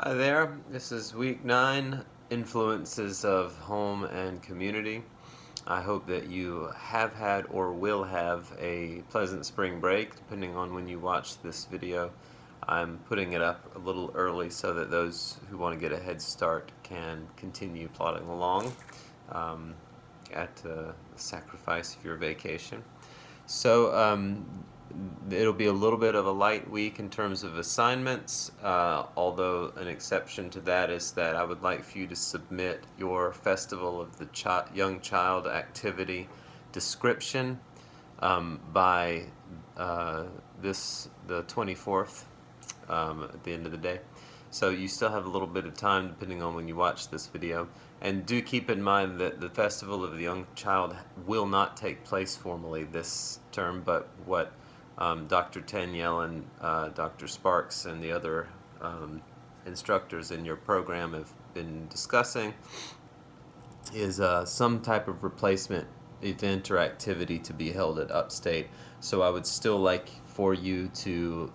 Hi there, this is week 9, Influences of Home and Community. I hope that you have had or will have a pleasant spring break, depending on when you watch this video. I'm putting it up a little early so that those who want to get a head start can continue plodding along at the sacrifice of your vacation. So it'll be a little bit of a light week in terms of assignments, although an exception to that is that I would like for you to submit your Festival of the Young Child activity description by the 24th at the end of the day. So you still have a little bit of time depending on when you watch this video. And do keep in mind that the Festival of the Young Child will not take place formally this term, but what Dr. Tanyel and Dr. Sparks and the other instructors in your program have been discussing is some type of replacement event or activity to be held at Upstate. So I would still like for you to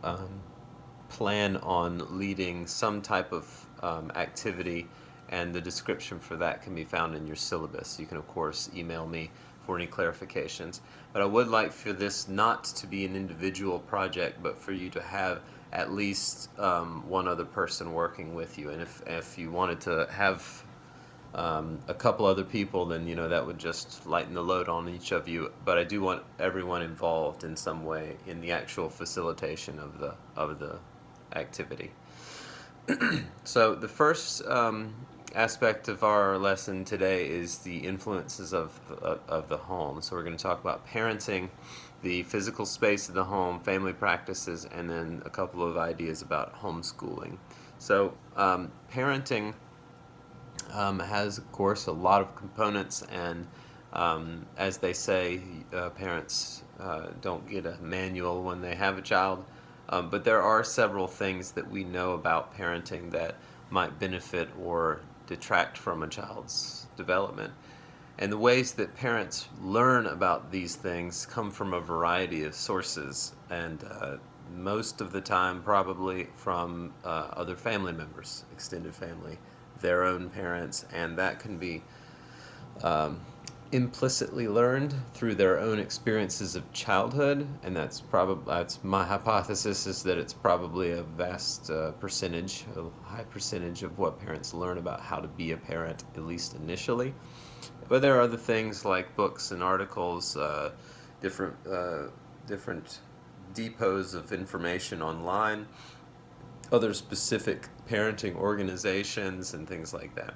plan on leading some type of activity, and the description for that can be found in your syllabus. You can of course email me for any clarifications, but I would like for this not to be an individual project, but for you to have at least one other person working with you. And if you wanted to have a couple other people, then that would just lighten the load on each of you. But I do want everyone involved in some way in the actual facilitation of the activity. So the first aspect of our lesson today is the influences of the home. So we're going to talk about parenting, the physical space of the home, family practices, and then a couple of ideas about homeschooling. So parenting has, of course, a lot of components, and as they say, parents don't get a manual when they have a child. But there are several things that we know about parenting that might benefit or detract from a child's development. And the ways that parents learn about these things come from a variety of sources, and most of the time probably from other family members, extended family, their own parents, and that can be implicitly learned through their own experiences of childhood, and that's my hypothesis, is that it's probably a vast percentage, a high percentage of what parents learn about how to be a parent, at least initially. But there are other things like books and articles, different depots of information online, other specific parenting organizations, and things like that.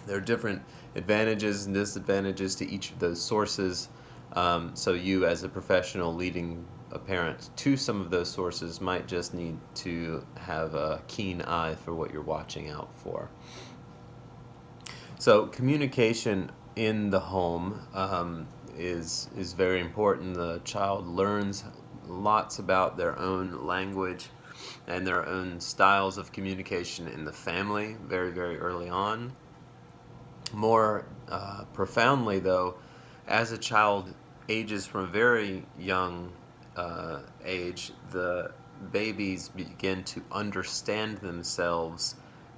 There are different advantages and disadvantages to each of those sources. So you, as a professional leading a parent to some of those sources, might just need to have a keen eye for what you're watching out for. So communication in the home is very important. The child learns lots about their own language and their own styles of communication in the family very, very early on. More profoundly, though, as a child ages from a very young age, the babies begin to understand themselves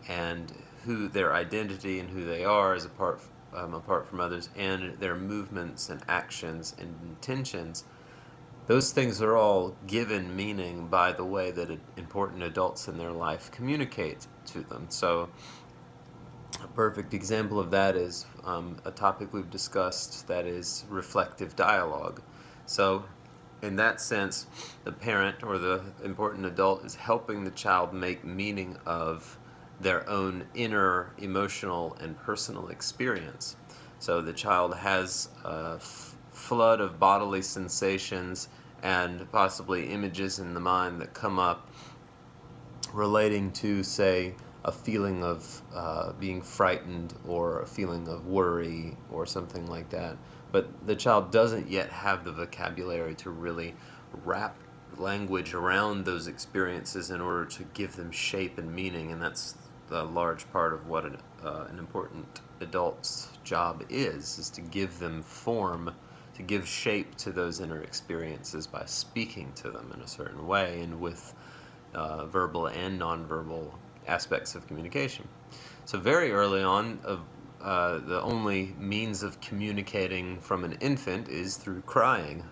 and who their identity and who they are as apart from others, and their movements and actions and intentions. Those things are all given meaning by the way that important adults in their life communicate to them. So a perfect example of that is a topic we've discussed, that is reflective dialogue. So in that sense, the parent or the important adult is helping the child make meaning of their own inner emotional and personal experience. So the child has a flood of bodily sensations and possibly images in the mind that come up relating to, say, a feeling of being frightened or a feeling of worry or something like that. But the child doesn't yet have the vocabulary to really wrap language around those experiences in order to give them shape and meaning, and that's a large part of what an important adult's job is to give them form, to give shape to those inner experiences by speaking to them in a certain way and with verbal and nonverbal aspects of communication. So very early on, the only means of communicating from an infant is through crying.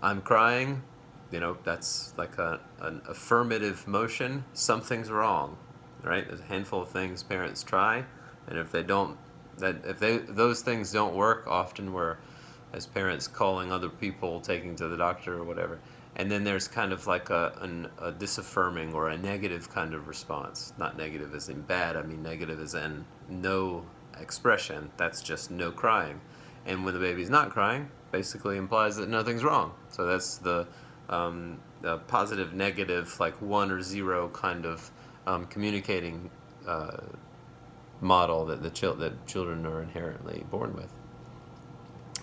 I'm crying, that's like an affirmative motion. Something's wrong, right? There's a handful of things parents try, and if those things don't work, often we're, as parents, calling other people, taking to the doctor or whatever. And then there's kind of like a disaffirming or a negative kind of response. Not negative as in bad, I mean negative as in no expression. That's just no crying. And when the baby's not crying, basically implies that nothing's wrong. So that's the positive, negative, like 1 or 0 kind of communicating model that children are inherently born with.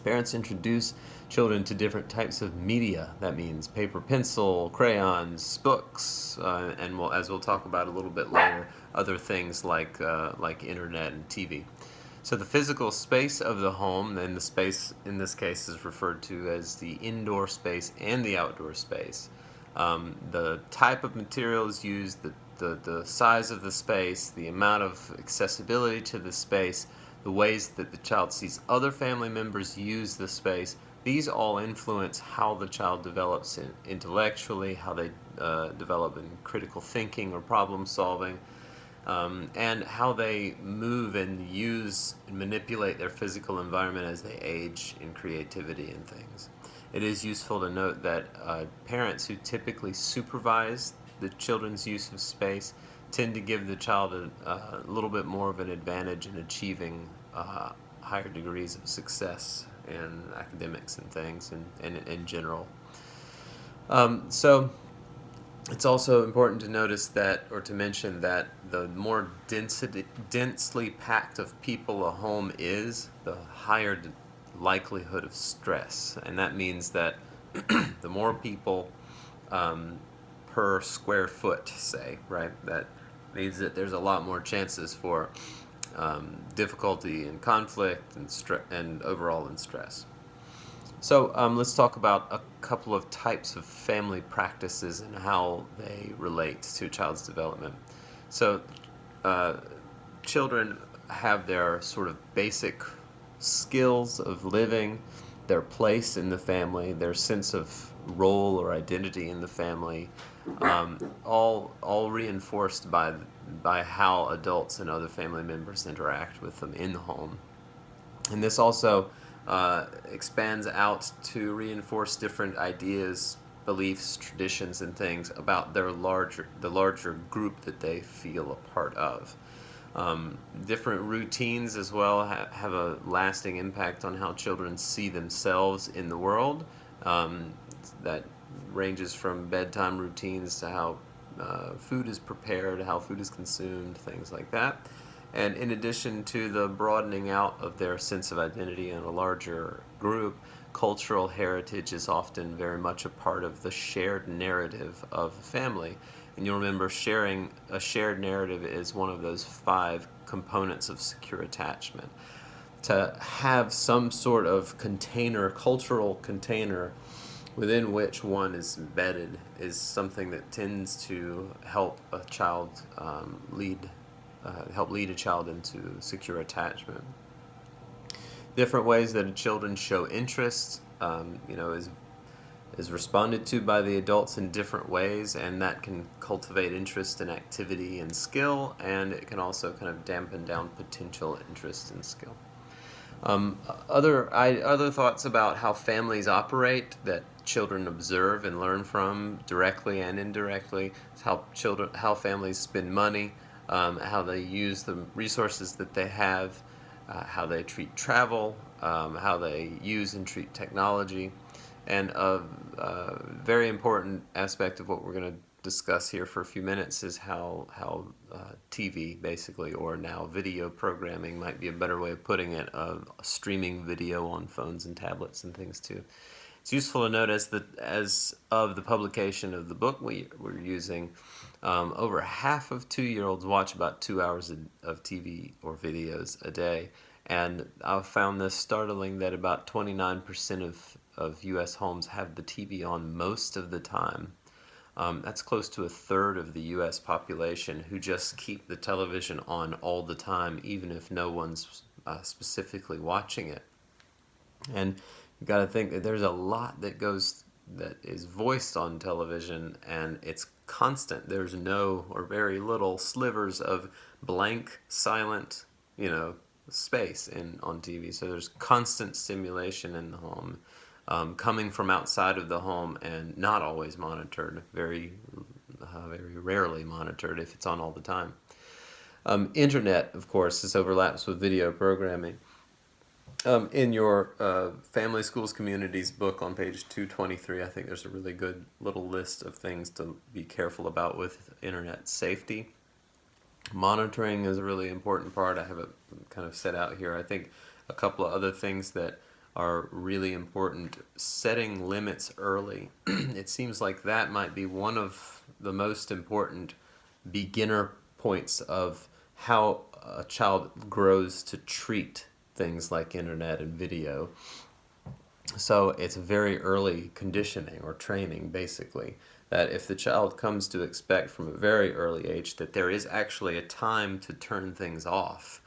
Parents introduce children to different types of media. That means paper, pencil, crayons, books, and as we'll talk about a little bit later, other things like internet and TV. So the physical space of the home, and the space in this case is referred to as the indoor space and the outdoor space. The type of materials used, the size of the space, the amount of accessibility to the space, the ways that the child sees other family members use the space, these all influence how the child develops intellectually, how they develop in critical thinking or problem solving, and how they move and use and manipulate their physical environment as they age in creativity and things. It is useful to note that parents who typically supervise the children's use of space tend to give the child a little bit more of an advantage in achieving higher degrees of success in academics and things and in general. So it's also important to notice that, or to mention that, the more densely packed of people a home is, the higher likelihood of stress. And that means that the more people per square foot, say, right, that means that there's a lot more chances for difficulty and conflict and overall in stress. So let's talk about a couple of types of family practices and how they relate to a child's development. So children have their sort of basic skills of living, their place in the family, their sense of role or identity in the family, all reinforced by how adults and other family members interact with them in the home. And this also expands out to reinforce different ideas, beliefs, traditions, and things about the larger group that they feel a part of. Different routines as well have a lasting impact on how children see themselves in the world. That ranges from bedtime routines to how food is prepared, how food is consumed, things like that. And in addition to the broadening out of their sense of identity in a larger group, cultural heritage is often very much a part of the shared narrative of the family. And you'll remember sharing a shared narrative is one of those 5 components of secure attachment. To have some sort of container, cultural container, within which one is embedded is something that tends to help a child lead a child into secure attachment. Different ways that children show interest, is responded to by the adults in different ways, and that can cultivate interest in activity and skill, and it can also kind of dampen down potential interest in skill. Other thoughts about how families operate that children observe and learn from directly and indirectly is how families spend money, how they use the resources that they have, how they treat travel, how they use and treat technology, and a very important aspect of what we're going to discuss here for a few minutes is how TV, basically, or now video programming might be a better way of putting it, streaming video on phones and tablets and things too. It's useful to notice that as of the publication of the book we're using, over half of 2-year-olds watch about 2 hours of TV or videos a day. And I found this startling that about 29% of U.S. homes have the TV on most of the time. That's close to a third of the U.S. population who just keep the television on all the time, even if no one's specifically watching it. And you got to think that there's a lot that is voiced on television, and it's constant. There's no or very little slivers of blank, silent, space on TV. So there's constant stimulation in the home, coming from outside of the home, and not always monitored. Very rarely monitored if it's on all the time. Internet, of course, this overlaps with video programming. In your Family Schools Communities book on page 223, I think there's a really good little list of things to be careful about with internet safety. Monitoring is a really important part. I have it kind of set out here. I think a couple of other things that are really important: setting limits early. It seems like that might be one of the most important beginner points of how a child grows to treat things like internet and video. So it's very early conditioning or training, basically, that if the child comes to expect from a very early age that there is actually a time to turn things off,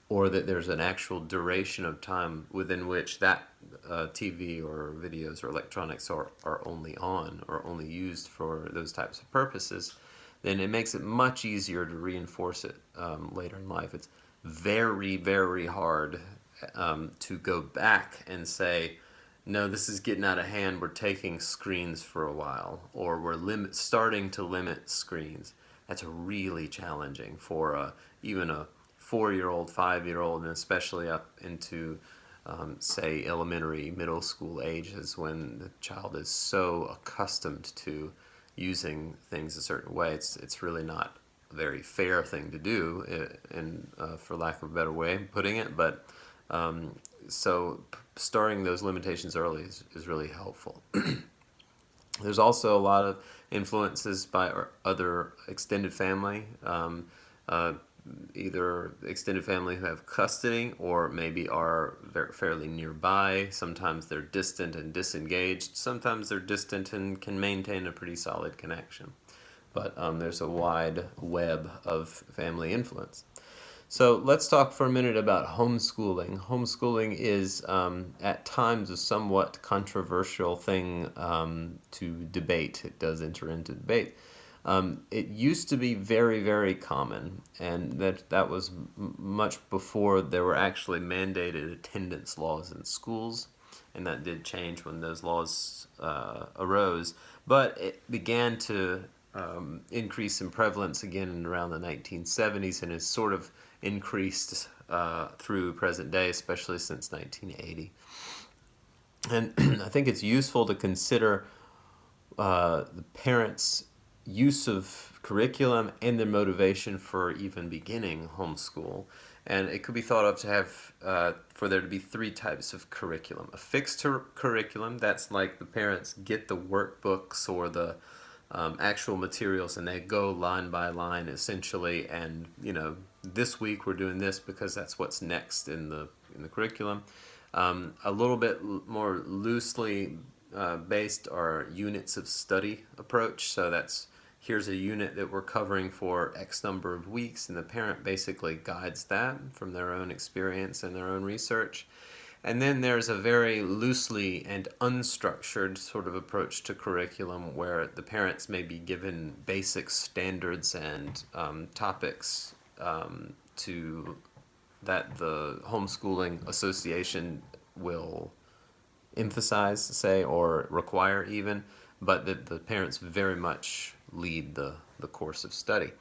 or that there's an actual duration of time within which that TV or videos or electronics are only on or only used for those types of purposes, then it makes it much easier to reinforce it later in life. It's very, very hard to go back and say, no, this is getting out of hand, we're taking screens for a while, or we're starting to limit screens. That's really challenging for even a 4-year-old, 5-year-old, and especially up into, say, elementary, middle school ages, when the child is so accustomed to using things a certain way. It's really not a very fair thing to do, for lack of a better way of putting it, but so starting those limitations early is really helpful. There's also a lot of influences by other extended family, either extended family who have custody or maybe are fairly nearby. Sometimes they're distant and disengaged. Sometimes they're distant and can maintain a pretty solid connection. But there's a wide web of family influence. So let's talk for a minute about homeschooling. Homeschooling is at times a somewhat controversial thing to debate. It does enter into debate. It used to be very, very common, and that was much before there were actually mandated attendance laws in schools, and that did change when those laws arose. But it began to increase in prevalence again in around the 1970s, and has sort of increased through present day, especially since 1980. And I think it's useful to consider the parents' use of curriculum and their motivation for even beginning homeschool. And it could be thought of to have, for there to be 3 types of curriculum. A fixed curriculum, that's like the parents get the workbooks or the actual materials, and they go line by line essentially, and this week we're doing this because that's what's next in the curriculum. A little bit more loosely based are units of study approach. So that's, here's a unit that we're covering for X number of weeks, and the parent basically guides that from their own experience and their own research. And then there's a very loosely and unstructured sort of approach to curriculum where the parents may be given basic standards and topics to that the homeschooling association will emphasize, say, or require even, but that the parents very much lead the course of study.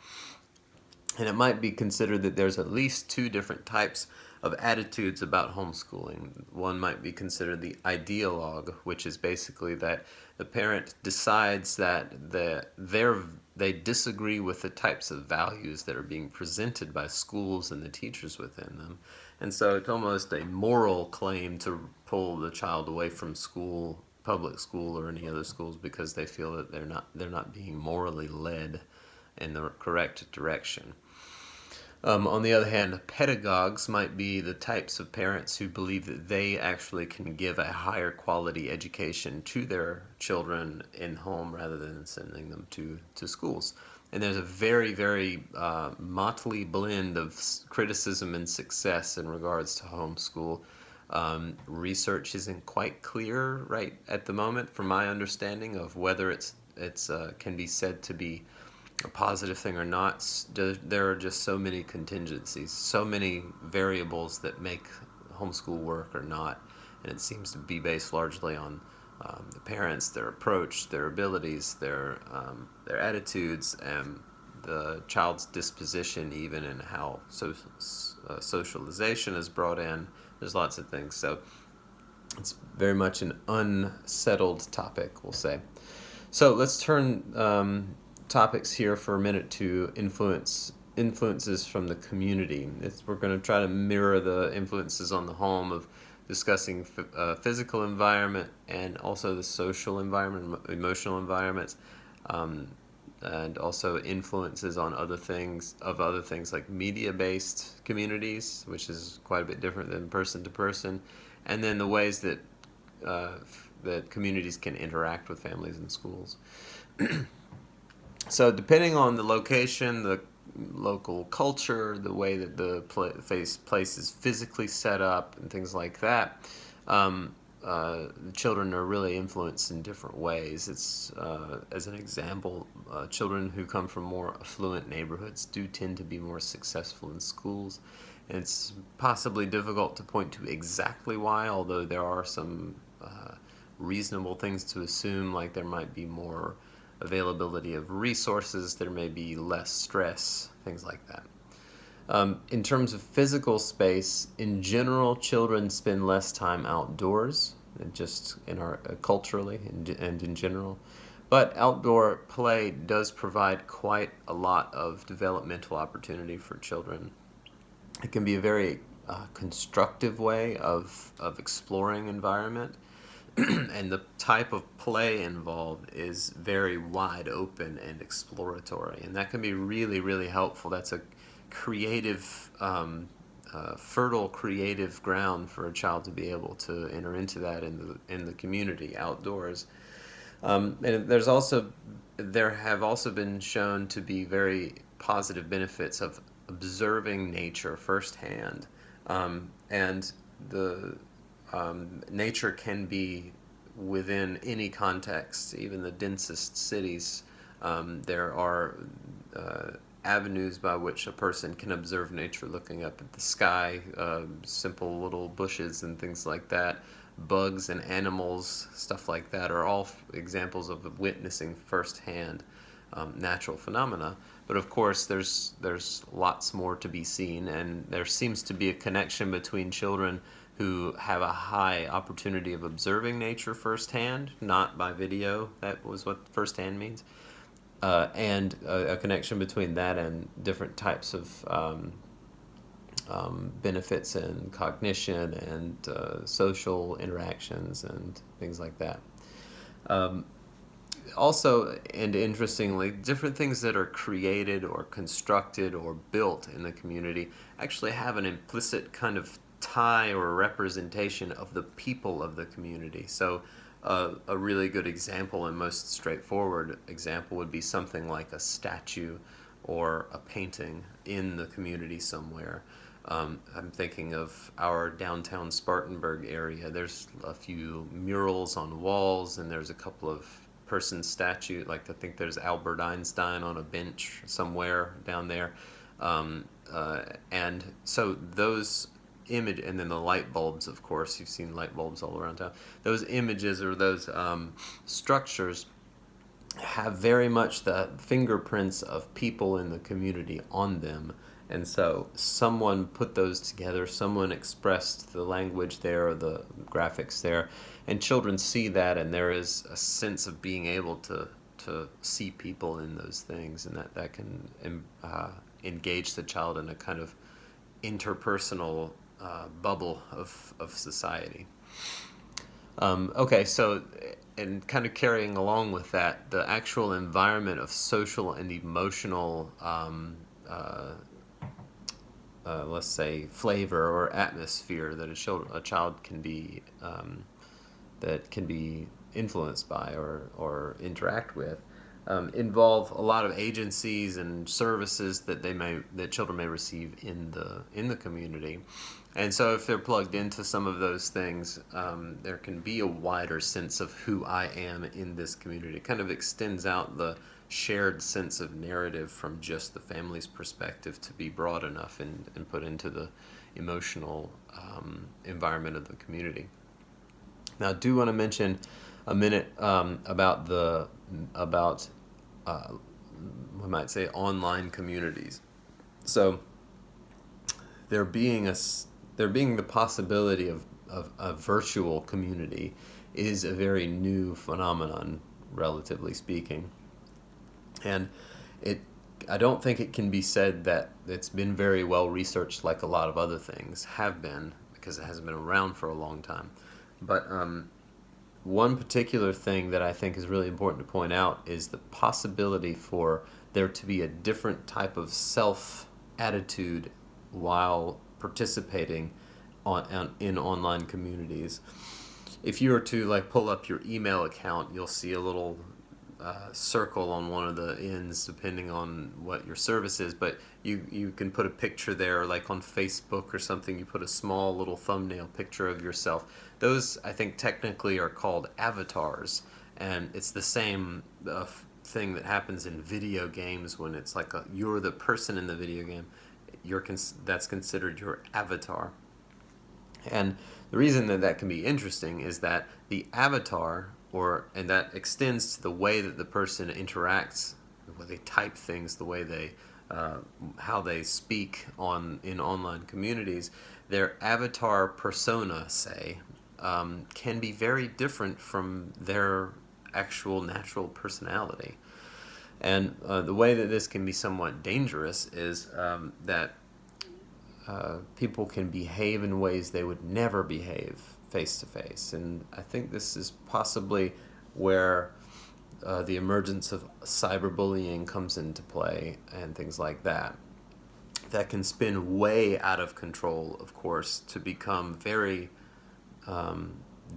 And it might be considered that there's at least 2 different types of attitudes about homeschooling. One might be considered the ideologue, which is basically that the parent decides that they disagree with the types of values that are being presented by schools and the teachers within them. And so it's almost a moral claim to pull the child away from school, public school or any other schools, because they feel that they're not being morally led in the correct direction. On the other hand, pedagogues might be the types of parents who believe that they actually can give a higher quality education to their children in home rather than sending them to schools. And there's a very, very motley blend of criticism and success in regards to homeschool. Research isn't quite clear right at the moment, from my understanding, of whether it's can be said to be a positive thing or not. There are just so many contingencies, so many variables that make homeschool work or not, and it seems to be based largely on the parents, their approach, their abilities, their attitudes, and the child's disposition, even, and how socialization is brought in. There's lots of things, so it's very much an unsettled topic, we'll say. So let's turn topics here for a minute to influences from the community. We're going to try to mirror the influences on the home of discussing physical environment and also the social environment, emotional environments, and also influences on other things like media-based communities, which is quite a bit different than person to person, and then the ways that that communities can interact with families and schools. So depending on the location, the local culture, the way that the place is physically set up, and things like that, the children are really influenced in different ways. It's as an example, children who come from more affluent neighborhoods do tend to be more successful in schools. And it's possibly difficult to point to exactly why, although there are some reasonable things to assume, like there might be more availability of resources, there may be less stress, things like that. In terms of physical space, in general, children spend less time outdoors, just in our culturally and in general. But outdoor play does provide quite a lot of developmental opportunity for children. It can be a very constructive way of exploring environment. And the type of play involved is very wide open and exploratory, and that can be really, really helpful. That's a creative, fertile creative ground for a child to be able to enter into that in the community outdoors. And there have also been shown to be very positive benefits of observing nature firsthand, and the nature can be within any context, even the densest cities. There are avenues by which a person can observe nature, looking up at the sky, simple little bushes and things like that, bugs and animals, stuff like that, are all examples of witnessing firsthand natural phenomena. But of course, there's lots more to be seen, and there seems to be a connection between children who have a high opportunity of observing nature firsthand, not by video. That was what firsthand means. And a connection between that and different types of benefits in cognition and social interactions and things like that. Also, and interestingly, different things that are created or constructed or built in the community actually have an implicit kind of tie or representation of the people of the community. So a really good example and most straightforward example would be something like a statue or a painting in the community somewhere. I'm thinking of our downtown Spartanburg area. There's a few murals on walls, and there's a couple of person statue, like I think there's Albert Einstein on a bench somewhere down there. And so those image, and then the light bulbs, of course, you've seen light bulbs all around town. Those images or those structures have very much the fingerprints of people in the community on them. And so someone put those together, someone expressed the language there or the graphics there, and children see that, and there is a sense of being able to see people in those things, and that can engage the child in a kind of interpersonal bubble of society. Okay, so, and kind of carrying along with that, the actual environment of social and emotional let's say, flavor or atmosphere that a child can be that can be influenced by or interact with, involve a lot of agencies and services that children may receive in the community. And so if they're plugged into some of those things, there can be a wider sense of who I am in this community. It kind of extends out the shared sense of narrative from just the family's perspective to be broad enough and put into the emotional environment of the community. Now, I do want to mention a minute about we might say online communities. So there being the possibility of a virtual community is a very new phenomenon, relatively speaking. And I don't think it can be said that it's been very well researched like a lot of other things have been, because it hasn't been around for a long time. But one particular thing that I think is really important to point out is the possibility for there to be a different type of self-attitude while participating in online communities. If you were to pull up your email account, you'll see a little circle on one of the ends depending on what your service is, but you can put a picture there, like on Facebook or something. You put a small little thumbnail picture of yourself. Those, I think, technically are called avatars, and it's the same thing that happens in video games when it's like you're the person in the video game. That's considered your avatar. And the reason that can be interesting is that the avatar, and that extends to the way that the person interacts, the way they type things, the way they how they speak in online communities. Their avatar persona, say, can be very different from their actual natural personality. And the way that this can be somewhat dangerous is that people can behave in ways they would never behave face to face. And I think this is possibly where the emergence of cyberbullying comes into play and things like that. That can spin way out of control, of course, to become very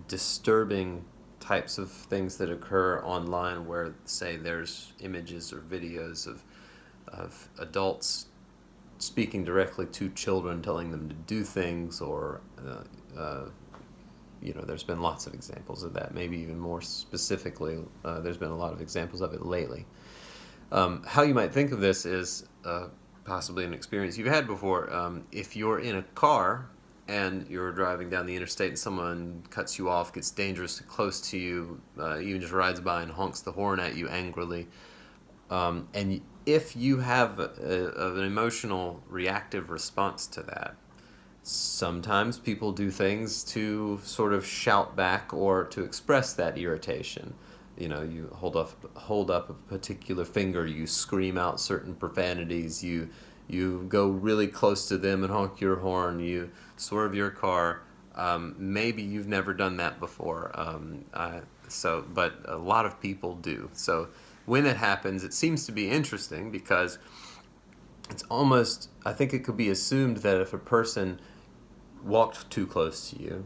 disturbing types of things that occur online where, say, there's images or videos of adults speaking directly to children, telling them to do things, or there's been lots of examples of that. Maybe even more specifically, there's been a lot of examples of it lately. How you might think of this is possibly an experience you've had before. If you're in a car and you're driving down the interstate and someone cuts you off, gets dangerously close to you, even just rides by and honks the horn at you angrily, and if you have an emotional reactive response to that, sometimes people do things to sort of shout back or to express that irritation. You hold up a particular finger, you scream out certain profanities, you go really close to them and honk your horn, you swerve your car. Maybe you've never done that before, but a lot of people do. So when it happens, it seems to be interesting because it's almost, I think it could be assumed that if a person walked too close to you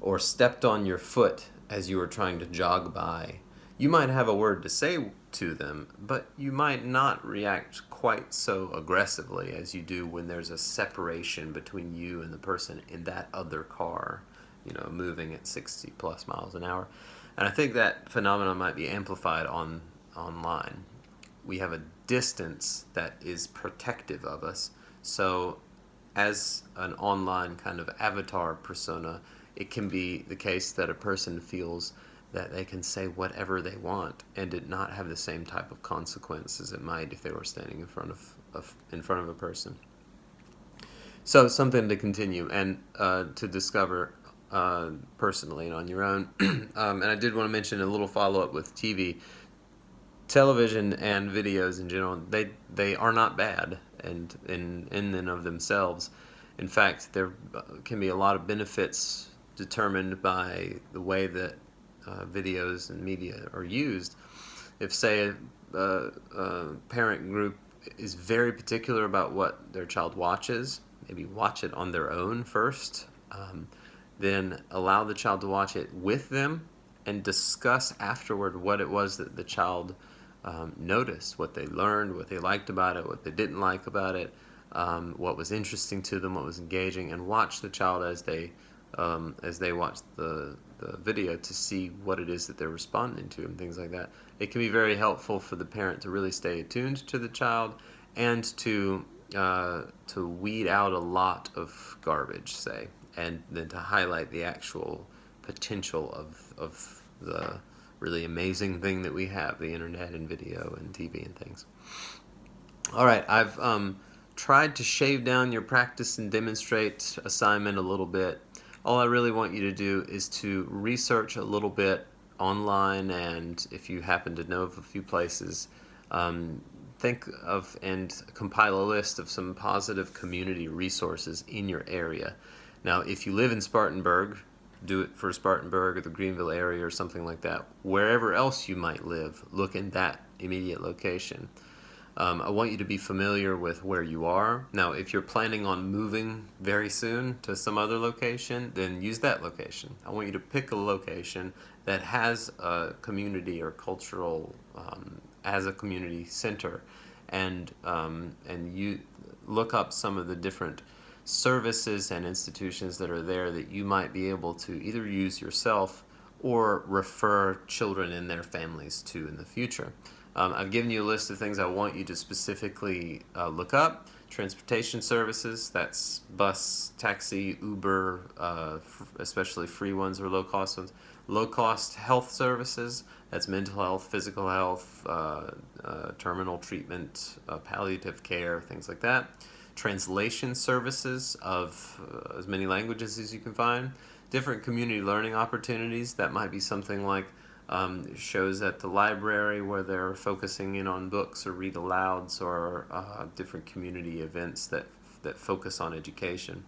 or stepped on your foot as you were trying to jog by, you might have a word to say to them, but you might not react quite so aggressively as you do when there's a separation between you and the person in that other car, moving at 60 plus miles an hour. And I think that phenomenon might be amplified online. We have a distance that is protective of us. So as an online kind of avatar persona, it can be the case that a person feels that they can say whatever they want and it not have the same type of consequence as it might if they were standing in front of a person. So something to continue and to discover personally and on your own. And I did want to mention a little follow-up with TV. Television and videos in general, they are not bad and in and of themselves. In fact, there can be a lot of benefits determined by the way that videos and media are used. If, say, a parent group is very particular about what their child watches, maybe watch it on their own first, then allow the child to watch it with them and discuss afterward what it was that the child noticed, what they learned, what they liked about it, what they didn't like about it, what was interesting to them, what was engaging, and watch the child as they watch the video to see what it is that they're responding to and things like that. It can be very helpful for the parent to really stay attuned to the child and to weed out a lot of garbage, say, and then to highlight the actual potential of the really amazing thing that we have, the internet and video and TV and things. All right, I've tried to shave down your practice and demonstrate assignment a little bit. All I really want you to do is to research a little bit online, and if you happen to know of a few places, think of and compile a list of some positive community resources in your area. Now, if you live in Spartanburg, do it for Spartanburg or the Greenville area or something like that. Wherever else you might live, look in that immediate location. I want you to be familiar with where you are. Now, if you're planning on moving very soon to some other location, then use that location. I want you to pick a location that has a community or cultural, as a community center, and you look up some of the different services and institutions that are there that you might be able to either use yourself or refer children and their families to in the future. I've given you a list of things I want you to specifically look up. Transportation services, that's bus, taxi, Uber, especially free ones or low-cost ones. Low-cost health services, that's mental health, physical health, terminal treatment, palliative care, things like that. Translation services of as many languages as you can find. Different community learning opportunities, that might be something like shows at the library where they're focusing in on books or read alouds, or different community events that focus on education.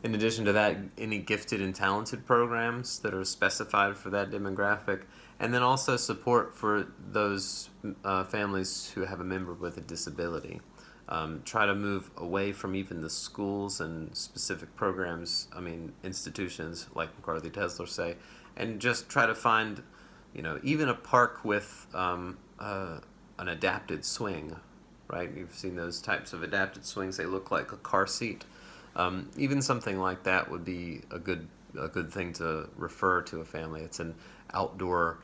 In addition to that, any gifted and talented programs that are specified for that demographic, and then also support for those families who have a member with a disability. Try to move away from even the schools and specific programs, institutions like McCarthy Tesler say, and just try to find, even a park with an adapted swing, right? You've seen those types of adapted swings. They look like a car seat. Even something like that would be a good thing to refer to a family. It's an outdoor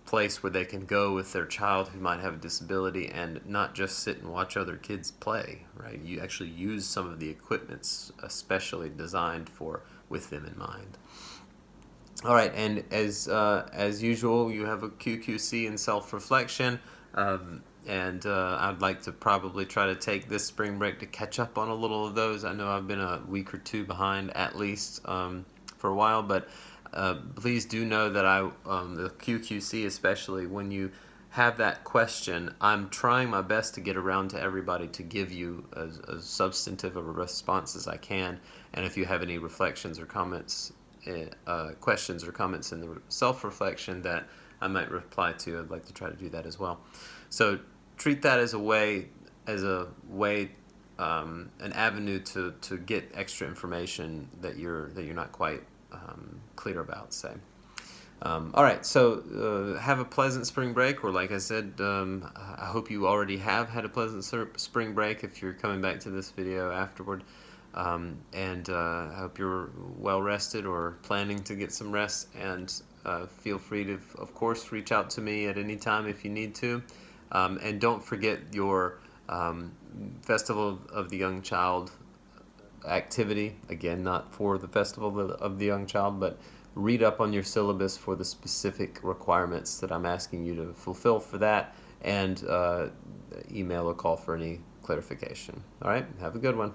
place where they can go with their child who might have a disability and not just sit and watch other kids play, right? You actually use some of the equipments especially designed with them in mind. All right, and as usual, you have a QQC and self-reflection, and I'd like to probably try to take this spring break to catch up on a little of those. I know I've been a week or two behind at least for a while, but please do know that the QQC especially, when you have that question, I'm trying my best to get around to everybody to give you as substantive of a response as I can, and if you have any reflections or comments, questions or comments in the self-reflection that I might reply to, I'd like to try to do that as well. So treat that as an avenue to get extra information that you're not quite clear about, say. All right, so have a pleasant spring break, or like I said, I hope you already have had a pleasant spring break if you're coming back to this video afterward. And I hope you're well rested or planning to get some rest, and feel free to, of course, reach out to me at any time if you need to. And don't forget your Festival of the Young Child activity. Again, not for the Festival of the Young Child, but read up on your syllabus for the specific requirements that I'm asking you to fulfill for that, and email or call for any clarification. All right, have a good one.